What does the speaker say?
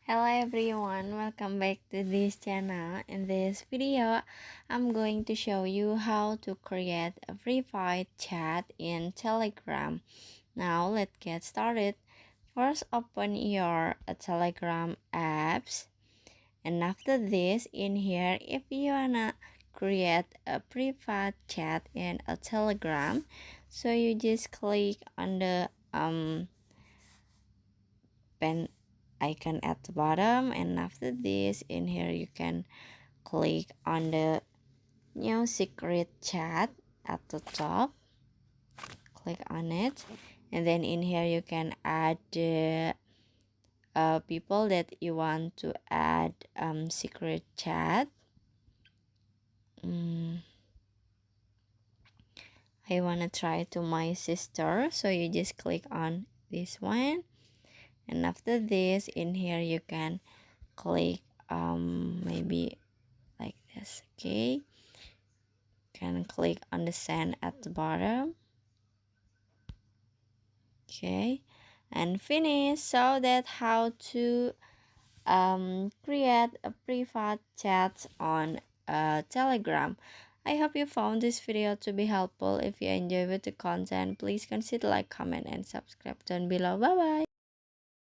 Hello everyone, welcome back to this channel. In this video, I'm going to show you how to create a private chat in Telegram. Now let's get started. First, open your Telegram apps, and after this, in here, if you wanna create a private chat in a Telegram, so you just click on the pen icon at the bottom, and after this in here you can click on the new secret chat at the top. Click on it, and then in here you can add the people that you want to add secret chat. I want to try to my sister, so you just click on this one, and after this in here you can click maybe like this. Okay, can click on the send at the bottom. Okay, and finish. So that how to create a private chat on Telegram. I hope you found this video to be helpful. If you enjoyed the content, please consider like, comment, and subscribe down below. Bye bye.